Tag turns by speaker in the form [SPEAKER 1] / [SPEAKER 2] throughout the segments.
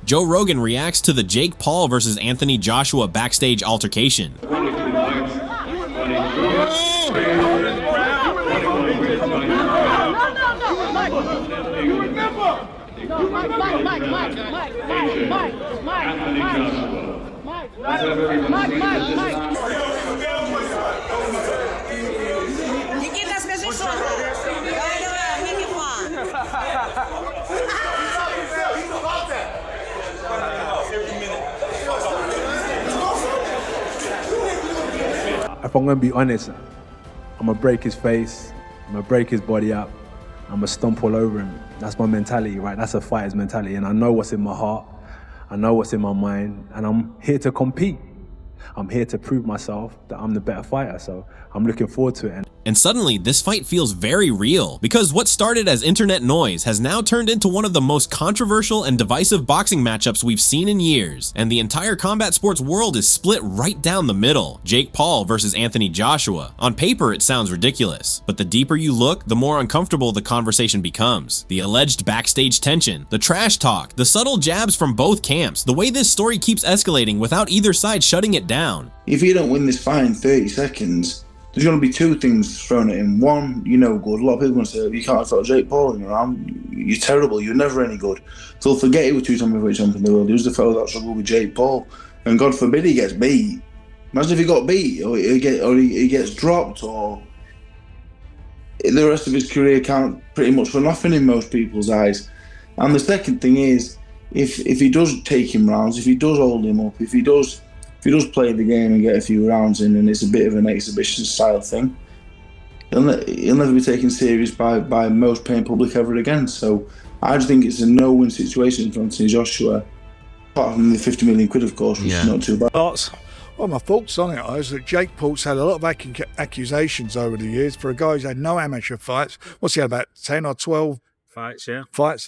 [SPEAKER 1] Joe Rogan reacts to the Jake Paul versus Anthony Joshua backstage altercation.
[SPEAKER 2] If I'm gonna be honest, I'm gonna break his face, I'm gonna break his body up, I'm gonna stomp all over him. That's my mentality, right? That's a fighter's mentality, and I know what's in my heart, I know what's in my mind, and I'm here to compete. I'm here to prove myself that I'm the better fighter, so I'm looking forward to it.
[SPEAKER 1] And suddenly, this fight feels very real, because what started as internet noise has now turned into one of the most controversial and divisive boxing matchups we've seen in years, and the entire combat sports world is split right down the middle. Jake Paul versus Anthony Joshua. On paper, it sounds ridiculous, but the deeper you look, the more uncomfortable the conversation becomes. The alleged backstage tension, the trash talk, the subtle jabs from both camps, the way this story keeps escalating without either side shutting it down.
[SPEAKER 3] If you don't win this fight in 30 seconds, there's going to be two things thrown at him. One, you're no good. A lot of people are going to say, you can't stop Jake Paul in around. You're terrible. You're never any good. So forget he was two-time heavyweight champion in the world. He was the fellow that struggled with Jake Paul. And God forbid he gets beat. Imagine if he got beat, or he gets dropped, or the rest of his career counts pretty much for nothing in most people's eyes. And the second thing is, if he does take him rounds, if he does hold him up, if he does play the game and get a few rounds in, and it's a bit of an exhibition style thing, he'll never be taken serious by most paying public ever again. So I just think it's a no-win situation for Anthony Joshua, apart from the 50 million quid, of course, which is not too bad.
[SPEAKER 4] Well, my thoughts on it is that Jake Paul's had a lot of accusations over the years for a guy who's had no amateur fights. What's he had, about 10 or 12 fights? I'm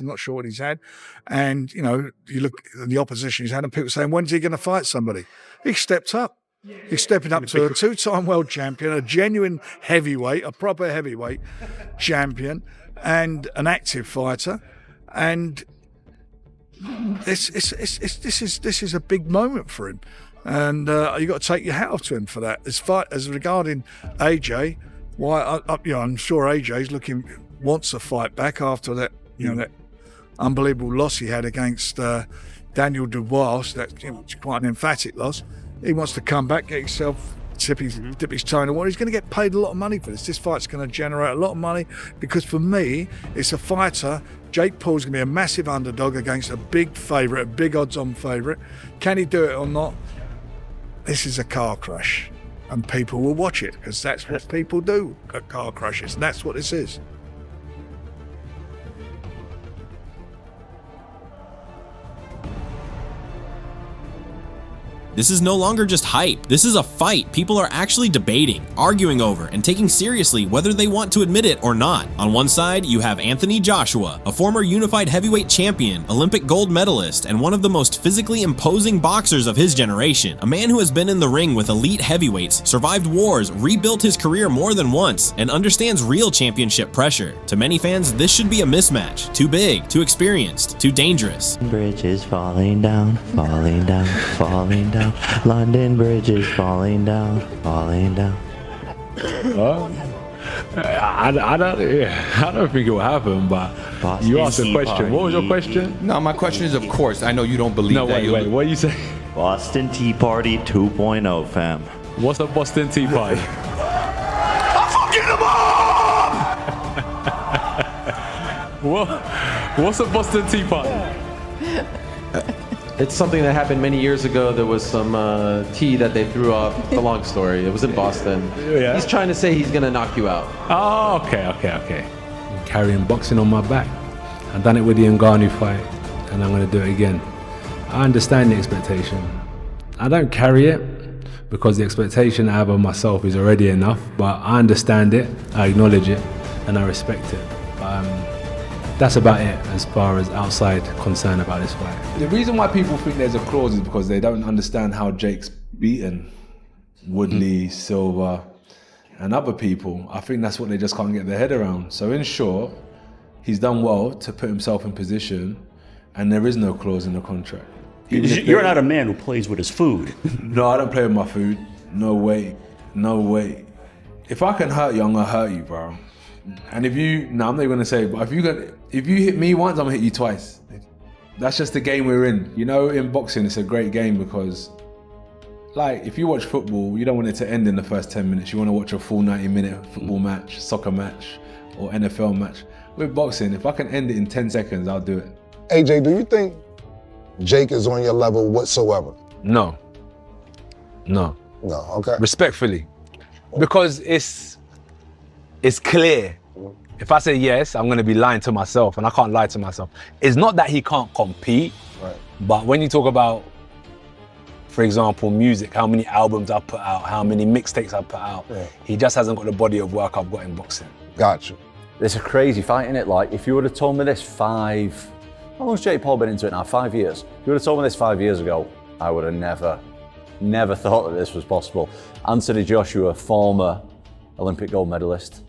[SPEAKER 4] not sure what he's had. And, you know, you look at the opposition he's had, and people saying, when's he going to fight somebody? He stepped up. He's stepping up to a two-time world champion, a genuine heavyweight, a proper heavyweight champion, and an active fighter. And this is a big moment for him. And you got to take your hat off to him for that. As regarding AJ, I'm sure AJ's wants a fight back after that, that unbelievable loss he had against Daniel Dubois. That's quite an emphatic loss. He wants to come back, get himself, dip his toe in the water. He's going to get paid a lot of money for this. This fight's going to generate a lot of money, because for me, it's a fighter. Jake Paul's going to be a massive underdog against a big favourite, a big odds-on favourite. Can he do it or not? This is a car crash, and people will watch it, because that's what people do at car crashes, and that's what this is.
[SPEAKER 1] This is no longer just hype. This is a fight people are actually debating, arguing over, and taking seriously whether they want to admit it or not. On one side, you have Anthony Joshua, a former unified heavyweight champion, Olympic gold medalist, and one of the most physically imposing boxers of his generation. A man who has been in the ring with elite heavyweights, survived wars, rebuilt his career more than once, and understands real championship pressure. To many fans, this should be a mismatch. Too big, too experienced, too dangerous.
[SPEAKER 5] Bridge is falling down, falling down, falling down. London Bridge is falling down, falling down.
[SPEAKER 6] I don't think it will happen, but
[SPEAKER 5] Boston
[SPEAKER 6] you asked a
[SPEAKER 5] Tea
[SPEAKER 6] question.
[SPEAKER 5] Party.
[SPEAKER 6] What was your question?
[SPEAKER 7] No, my question is, of course, I know you don't believe
[SPEAKER 6] No,
[SPEAKER 7] that.
[SPEAKER 6] wait, what you say?
[SPEAKER 5] Boston Tea Party 2.0, fam.
[SPEAKER 6] What's a Boston Tea Party? What's a Boston Tea Party?
[SPEAKER 8] It's something that happened many years ago. There was some tea that they threw off. It's a long story. It was in Boston.
[SPEAKER 6] Yeah.
[SPEAKER 8] He's trying to say he's going to knock you out.
[SPEAKER 6] Oh, okay. I'm carrying boxing on my back. I've done it with the Ngannou fight, and I'm going to do it again. I understand the expectation. I don't carry it because the expectation I have of myself is already enough, but I understand it, I acknowledge it, and I respect it. That's about it as far as outside concern about this fight. The reason why people think there's a clause is because they don't understand how Jake's beaten Woodley, Silva, and other people. I think that's what they just can't get their head around. So in short, he's done well to put himself in position and there is no clause in the contract.
[SPEAKER 9] You're not a man who plays with his food.
[SPEAKER 6] No, I don't play with my food. No way. No way. If I can hurt you, I'm gonna hurt you, bro. And if you, I'm not even gonna say, but if you hit me once, I'm gonna hit you twice. That's just the game we're in. You know, in boxing, it's a great game because, like, if you watch football, you don't want it to end in the first 10 minutes. You want to watch a full 90-minute football match, soccer match, or NFL match. With boxing, if I can end it in 10 seconds, I'll do it.
[SPEAKER 10] AJ, do you think Jake is on your level whatsoever?
[SPEAKER 6] No.
[SPEAKER 10] No, okay.
[SPEAKER 6] Respectfully. Because it's clear. If I say yes, I'm gonna be lying to myself, and I can't lie to myself. It's not that he can't compete,
[SPEAKER 10] right.
[SPEAKER 6] But when you talk about, for example, music, how many albums I've put out, how many mixtapes I've put out, he just hasn't got the body of work I've got in boxing.
[SPEAKER 10] Gotcha.
[SPEAKER 11] It's a crazy fight, isn't it? Like, if you would have told me this how long's Jake Paul been into it now? 5 years. If you would have told me this 5 years ago, I would have never thought that this was possible. Anthony Joshua, former Olympic gold medalist,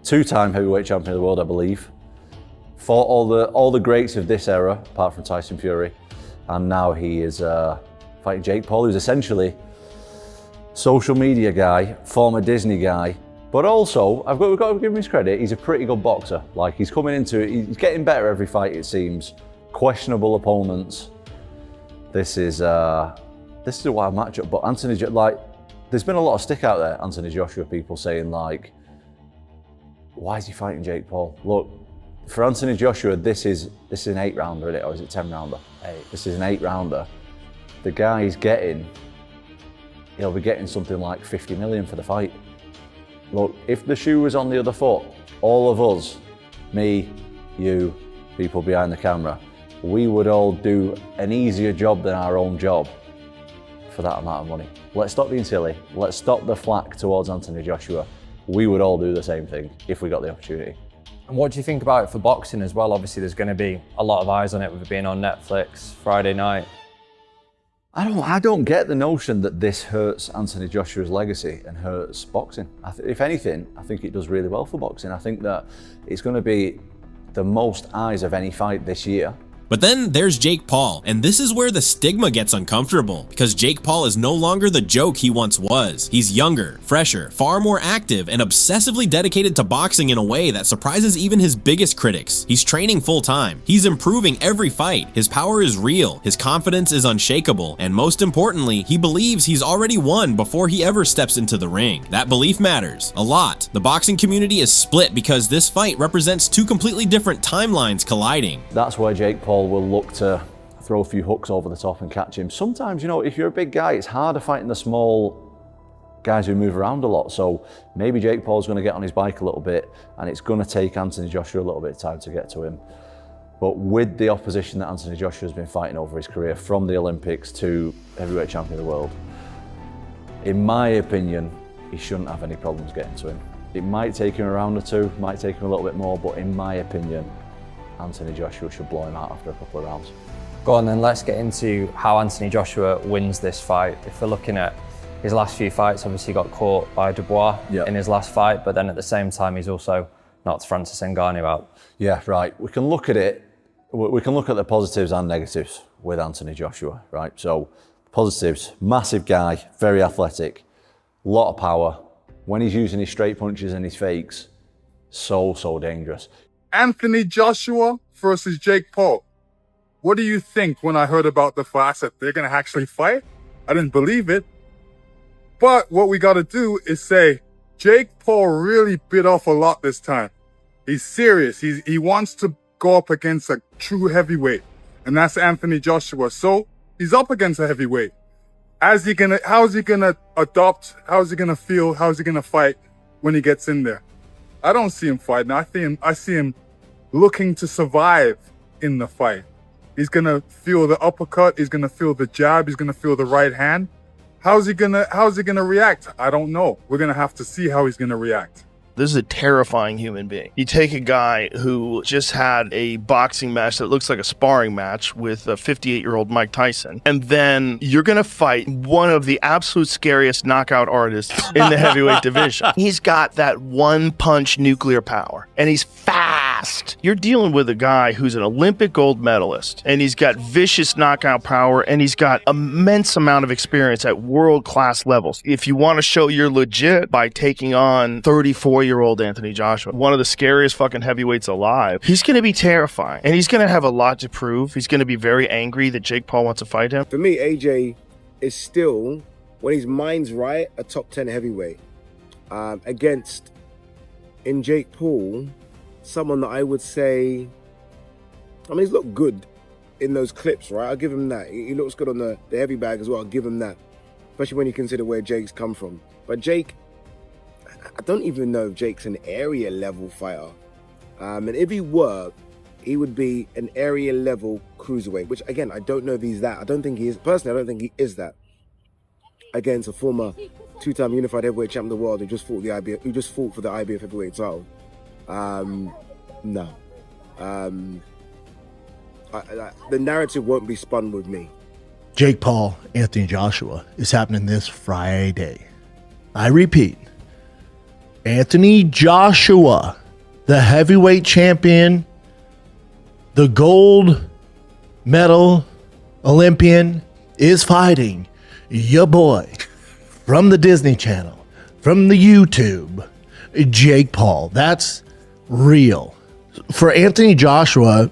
[SPEAKER 11] 2-time heavyweight champion of the world, I believe. Fought all the greats of this era, apart from Tyson Fury. And now he is fighting Jake Paul, who's essentially social media guy, former Disney guy. But also, we've got to give him his credit, he's a pretty good boxer. Like, he's coming into it, he's getting better every fight, it seems. Questionable opponents. This is a wild matchup, but Anthony, like, there's been a lot of stick out there, Anthony Joshua, people saying, like, why is he fighting Jake Paul? Look, for Anthony Joshua, this is an 8-rounder, isn't it? Or is it 10-rounder? This is an 8-rounder. The guy he'll be getting something like 50 million for the fight. Look, if the shoe was on the other foot, all of us, me, you, people behind the camera, we would all do an easier job than our own job for that amount of money. Let's stop being silly. Let's stop the flack towards Anthony Joshua. We would all do the same thing if we got the opportunity.
[SPEAKER 12] And what do you think about it for boxing as well? Obviously, there's going to be a lot of eyes on it with it being on Netflix Friday night.
[SPEAKER 11] I don't get the notion that this hurts Anthony Joshua's legacy and hurts boxing. If anything, I think it does really well for boxing. I think that it's going to be the most eyes of any fight this year.
[SPEAKER 1] But then there's Jake Paul, and this is where the stigma gets uncomfortable, because Jake Paul is no longer the joke he once was. He's younger, fresher, far more active, and obsessively dedicated to boxing in a way that surprises even his biggest critics. He's training full time. He's improving every fight. His power is real, his confidence is unshakable, and most importantly, he believes he's already won before he ever steps into the ring. That belief matters a lot. The boxing community is split because this fight represents two completely different timelines colliding.
[SPEAKER 11] That's why Jake Paul will look to throw a few hooks over the top and catch him. Sometimes, you know, if you're a big guy, it's harder fighting the small guys who move around a lot. So maybe Jake Paul's going to get on his bike a little bit, and it's going to take Anthony Joshua a little bit of time to get to him. But with the opposition that Anthony Joshua has been fighting over his career, from the Olympics to heavyweight champion of the world, in my opinion, he shouldn't have any problems getting to him. It might take him a round or two, might take him a little bit more, but in my opinion, Anthony Joshua should blow him out after a couple of rounds.
[SPEAKER 12] Go on then, let's get into how Anthony Joshua wins this fight. If we're looking at his last few fights, obviously got caught by Dubois in his last fight, but then at the same time, he's also knocked Francis Ngannou out.
[SPEAKER 11] Yeah, right. We can look at it, we can look at the positives and negatives with Anthony Joshua, right? So, positives, massive guy, very athletic, lot of power. When he's using his straight punches and his fakes, so dangerous.
[SPEAKER 13] Anthony Joshua versus Jake Paul. What do you think when I heard about the fight? I said, they're going to actually fight? I didn't believe it. But what we got to do is say, Jake Paul really bit off a lot this time. He's serious. He wants to go up against a true heavyweight, and that's Anthony Joshua. So he's up against a heavyweight. How is he gonna adopt? How is he gonna feel? How is he gonna fight when he gets in there? I don't see him fighting. I see him looking to survive in the fight. He's gonna feel the uppercut. He's gonna feel the jab. He's gonna feel the right hand. How's he gonna react? I don't know. We're gonna have to see how he's gonna react.
[SPEAKER 14] This is a terrifying human being. You take a guy who just had a boxing match that looks like a sparring match with a 58-year-old Mike Tyson, and then you're going to fight one of the absolute scariest knockout artists in the heavyweight division. He's got that one-punch nuclear power, and he's fast. fast. You're dealing with a guy who's an Olympic gold medalist, and he's got vicious knockout power, and he's got immense amount of experience at world-class levels. If you want to show you're legit by taking on 34-year-old Anthony Joshua, one of the scariest fucking heavyweights alive, he's going to be terrifying, and he's going to have a lot to prove. He's going to be very angry that Jake Paul wants to fight him.
[SPEAKER 15] For me, AJ is still, when his mind's right, a top 10 heavyweight. Against, in Jake Paul, someone that I would say, I mean, he's looked good in those clips, right? I'll give him that. He looks good on the heavy bag as well. I'll give him that, especially when you consider where Jake's come from. But Jake, I don't even know if Jake's an area level fighter. And if he were, he would be an area level cruiserweight, which again, I don't know if he's that. I don't think he is. Personally, I don't think he is that. Against a former two-time unified heavyweight champion of the world who just fought for the IBF heavyweight title. No. The narrative won't be spun with me.
[SPEAKER 16] Jake Paul, Anthony Joshua is happening this Friday. I repeat, Anthony Joshua, the heavyweight champion, the gold medal Olympian, is fighting your boy from the Disney Channel, from the YouTube, Jake Paul. That's real. For Anthony Joshua,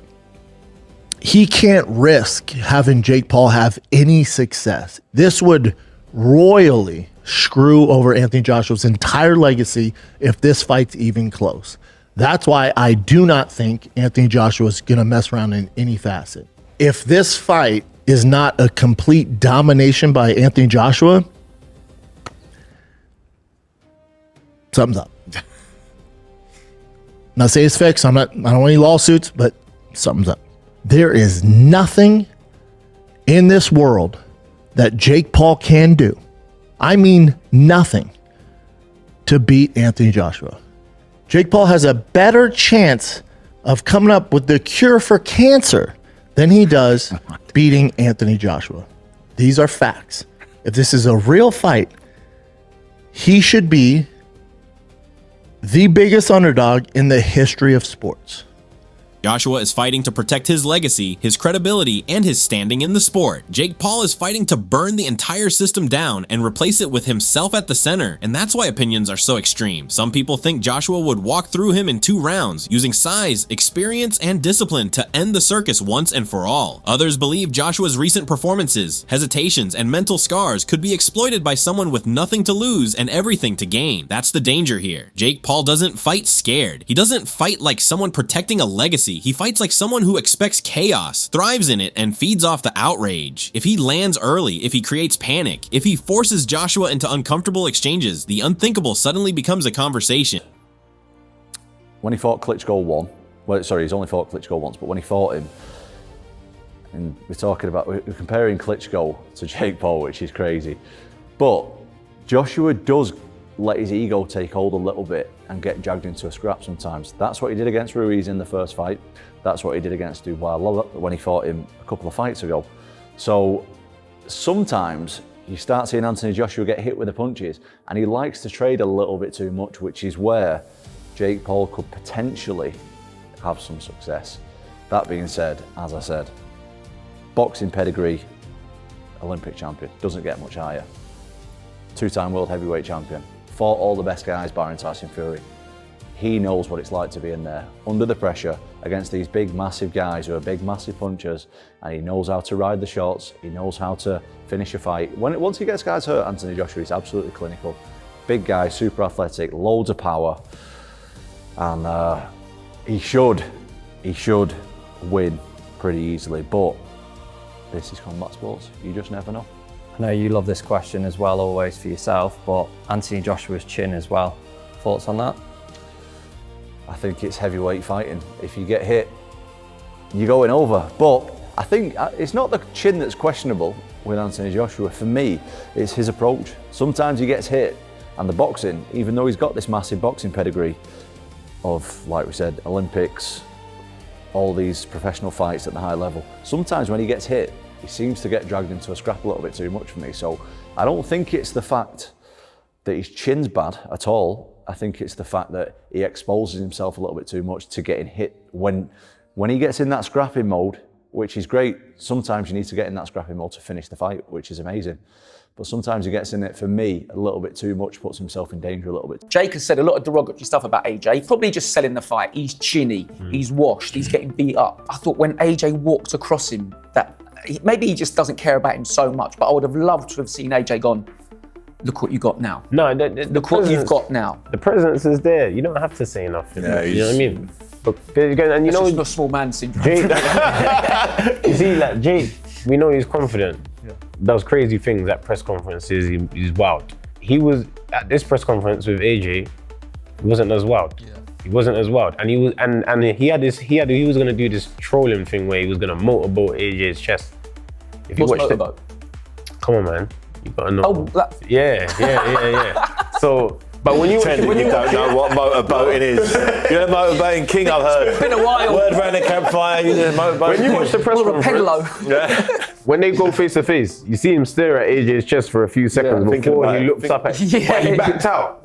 [SPEAKER 16] he can't risk having Jake Paul have any success. This would royally screw over Anthony Joshua's entire legacy if this fight's even close. That's why I do not think Anthony Joshua is going to mess around in any facet. If this fight is not a complete domination by Anthony Joshua, something's up. I'm not saying it's fixed. I don't want any lawsuits, but something's up. There is nothing in this world that Jake Paul can do, I mean nothing, to beat Anthony Joshua. Jake Paul has a better chance of coming up with the cure for cancer than he does beating Anthony Joshua. These are facts. If this is a real fight, he should be the biggest underdog in the history of sports.
[SPEAKER 1] Joshua is fighting to protect his legacy, his credibility, and his standing in the sport. Jake Paul is fighting to burn the entire system down and replace it with himself at the center, and that's why opinions are so extreme. Some people think Joshua would walk through him in 2 rounds, using size, experience, and discipline to end the circus once and for all. Others believe Joshua's recent performances, hesitations, and mental scars could be exploited by someone with nothing to lose and everything to gain. That's the danger here. Jake Paul doesn't fight scared. He doesn't fight like someone protecting a legacy. He fights like someone who expects chaos, thrives in it, and feeds off the outrage. If he lands early, if he creates panic, if he forces Joshua into uncomfortable exchanges, the unthinkable suddenly becomes a conversation.
[SPEAKER 11] When he fought Klitschko he's only fought Klitschko once, but when he fought him, and we're comparing Klitschko to Jake Paul, which is crazy, but Joshua does let his ego take hold a little bit and get dragged into a scrap sometimes. That's what he did against Ruiz in the first fight. That's what he did against Dubois when he fought him a couple of fights ago. So sometimes you start seeing Anthony Joshua get hit with the punches, and he likes to trade a little bit too much, which is where Jake Paul could potentially have some success. That being said, as I said, boxing pedigree, Olympic champion, doesn't get much higher. 2-time world heavyweight champion, fought all the best guys barring Tyson Fury. He knows what it's like to be in there, under the pressure, against these big, massive guys who are big, massive punchers, and he knows how to ride the shots, he knows how to finish a fight. Once he gets guys hurt, Anthony Joshua is absolutely clinical. Big guy, super athletic, loads of power, and he should win pretty easily, but this is combat sports, you just never know.
[SPEAKER 12] I know you love this question as well, always for yourself, but Anthony Joshua's chin as well. Thoughts on that?
[SPEAKER 11] I think it's heavyweight fighting. If you get hit, you're going over. But I think it's not the chin that's questionable with Anthony Joshua. For me, it's his approach. Sometimes he gets hit, and the boxing, even though he's got this massive boxing pedigree of, like we said, Olympics, all these professional fights at the high level, sometimes when he gets hit, he seems to get dragged into a scrap a little bit too much for me. So I don't think it's the fact that his chin's bad at all. I think it's the fact that he exposes himself a little bit too much to getting hit. When he gets in that scrapping mode, which is great, sometimes you need to get in that scrapping mode to finish the fight, which is amazing. But sometimes he gets in it, for me, a little bit too much, puts himself in danger a little bit.
[SPEAKER 17] Jake has said a lot of derogatory stuff about AJ, probably just selling the fight. He's chinny, he's washed, he's getting beat up. I thought when AJ walked across him, that maybe he just doesn't care about him so much, but I would have loved to have seen AJ gone, look what you got now.
[SPEAKER 18] No,
[SPEAKER 17] look what you've got now.
[SPEAKER 18] The presence is there. You don't have to say nothing.
[SPEAKER 17] Yeah,
[SPEAKER 18] you know what I mean? But, and you
[SPEAKER 17] That's
[SPEAKER 18] know,
[SPEAKER 17] just not small man syndrome.
[SPEAKER 18] Jake, you see, like Jake, we know he's confident. Does crazy things at press conferences. He's wild. He was at this press conference with AJ. He wasn't as wild. He wasn't as wild, and he was, and he was gonna do this trolling thing where he was gonna motorboat AJ's chest. If you watched it, come on, man, you gotta know.
[SPEAKER 17] Oh,
[SPEAKER 18] yeah. So. But when you
[SPEAKER 19] don't know what motorboating is. You're a motorboating king, I've heard.
[SPEAKER 17] It's been a while.
[SPEAKER 19] Word around the campfire, you're a motorboating
[SPEAKER 18] When you
[SPEAKER 19] king.
[SPEAKER 18] watch the press conference, when they go face to face, you see him stare at AJ's chest for a few seconds before he looks up at him. But he backed out.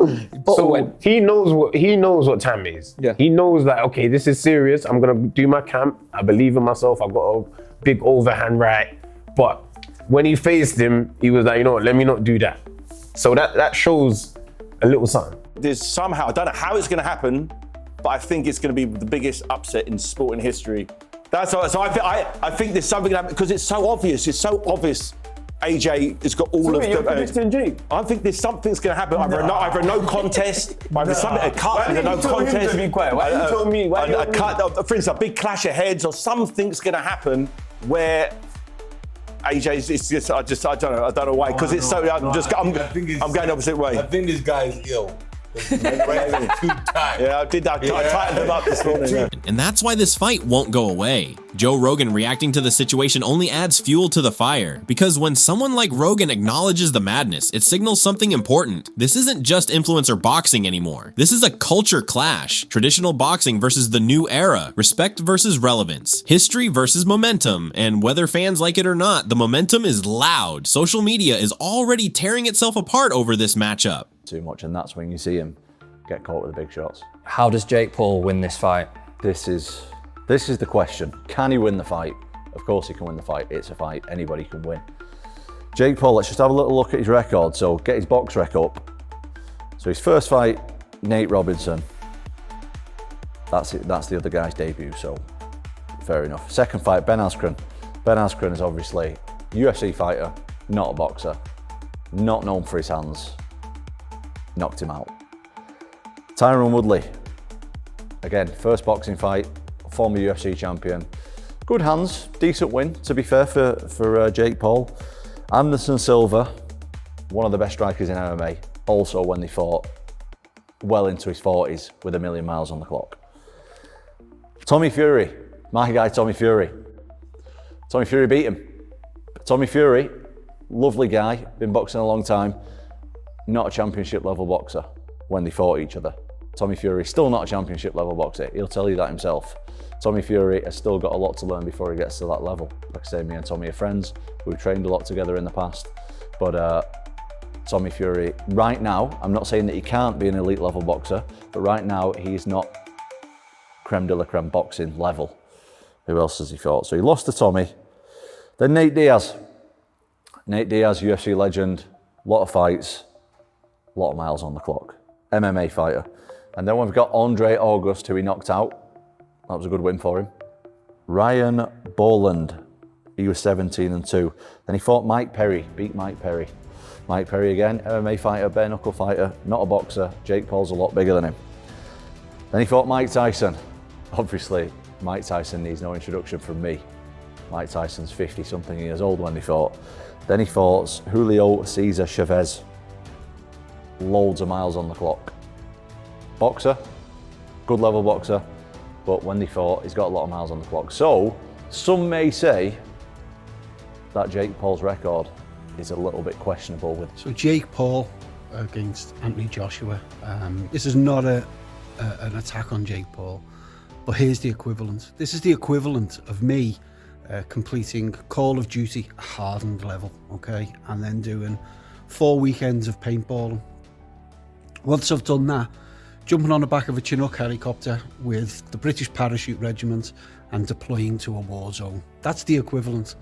[SPEAKER 18] So he knows what time it is. He knows that, okay, this is serious. I'm gonna do my camp. I believe in myself. I've got a big overhand right. But when he faced him, he was like, you know what, let me not do that. So that shows a little something.
[SPEAKER 19] There's somehow, I don't know how it's going to happen, but I think it's going to be the biggest upset in sporting history. That's so I think there's something that, because it's so obvious. It's so obvious. AJ has got all of the. I think there's something's going to happen. Either a no contest, either something, a cut, and a no contest.
[SPEAKER 18] To be quiet? Why you told me?
[SPEAKER 19] A cut, for instance, a big clash of heads, or something's going to happen where AJ's. It's just. I don't know why. Because it's so. I'm going opposite way.
[SPEAKER 20] I think this guy is ill.
[SPEAKER 19] Yeah, I tightened him up this morning.
[SPEAKER 1] And that's why this fight won't go away. Joe Rogan reacting to the situation only adds fuel to the fire, because when someone like Rogan acknowledges the madness, it signals something important. This isn't just influencer boxing anymore. This is a culture clash. Traditional boxing versus the new era. Respect versus relevance. History versus momentum. And whether fans like it or not, the momentum is loud. Social media is already tearing itself apart over this matchup.
[SPEAKER 11] Too much, and that's when you see him get caught with the big shots.
[SPEAKER 12] How does Jake Paul win this fight?
[SPEAKER 11] This is the question. Can he win the fight? Of course he can win the fight. It's a fight. Anybody can win. Jake Paul, let's just have a little look at his record. So get his box rec up. So his first fight, Nate Robinson. That's it. That's the other guy's debut, so fair enough. Second fight, Ben Askren. Ben Askren is obviously a UFC fighter, not a boxer, not known for his hands. Knocked him out. Tyron Woodley, again, first boxing fight, former UFC champion. Good hands, decent win, to be fair, for Jake Paul. Anderson Silva, one of the best strikers in MMA, also when they fought well into his 40s with 1,000,000 miles on the clock. Tommy Fury, my guy Tommy Fury. Tommy Fury beat him. Tommy Fury, lovely guy, been boxing a long time. Not a championship level boxer when they fought each other. Tommy Fury, still not a championship level boxer. He'll tell you that himself. Tommy Fury has still got a lot to learn before he gets to that level. Like I say, me and Tommy are friends. We've trained a lot together in the past. But Tommy Fury, right now, I'm not saying that he can't be an elite level boxer, but right now he's not creme de la creme boxing level. Who else has he fought? So he lost to Tommy. Then Nate Diaz. Nate Diaz, UFC legend, a lot of fights. A lot of miles on the clock. MMA fighter. And then we've got Andre August, who he knocked out. That was a good win for him. Ryan Boland. He was 17-2. Then he fought Mike Perry, beat Mike Perry. Mike Perry again, MMA fighter, bare knuckle fighter, not a boxer. Jake Paul's a lot bigger than him. Then he fought Mike Tyson. Obviously, Mike Tyson needs no introduction from me. Mike Tyson's 50-something years old when he fought. Then he fought Julio Cesar Chavez. Loads of miles on the clock. Boxer, good level boxer, but when they fought, he's got a lot of miles on the clock. So, some may say that Jake Paul's record is a little bit questionable with.
[SPEAKER 21] So Jake Paul against Anthony Joshua. This is not an attack on Jake Paul, but here's the equivalent. This is the equivalent of me completing Call of Duty hardened level, okay, and then doing 4 weekends of paintballing. Once I've done that, jumping on the back of a Chinook helicopter with the British Parachute Regiment and deploying to a war zone. That's the equivalent.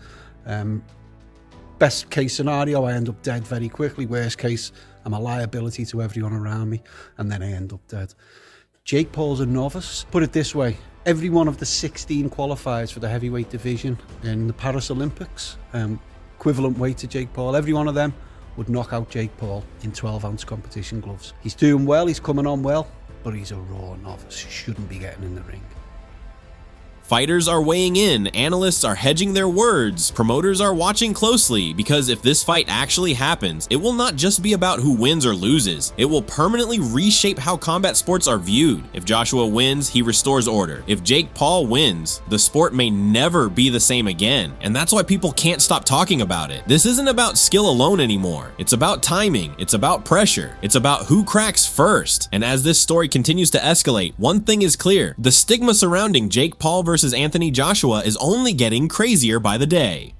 [SPEAKER 21] Best case scenario, I end up dead very quickly. Worst case, I'm a liability to everyone around me, and then I end up dead. Jake Paul's a novice. Put it this way, every one of the 16 qualifiers for the heavyweight division in the Paris Olympics, equivalent weight to Jake Paul, every one of them would knock out Jake Paul in 12-ounce competition gloves. He's doing well, he's coming on well, but he's a raw novice. He shouldn't be getting in the ring.
[SPEAKER 1] Fighters are weighing in, analysts are hedging their words, promoters are watching closely, because if this fight actually happens, it will not just be about who wins or loses. It will permanently reshape how combat sports are viewed. If Joshua wins, he restores order. If Jake Paul wins, the sport may never be the same again, and that's why people can't stop talking about it. This isn't about skill alone anymore. It's about timing, it's about pressure, it's about who cracks first. And as this story continues to escalate, one thing is clear: the stigma surrounding Jake Paul versus Anthony Joshua is only getting crazier by the day.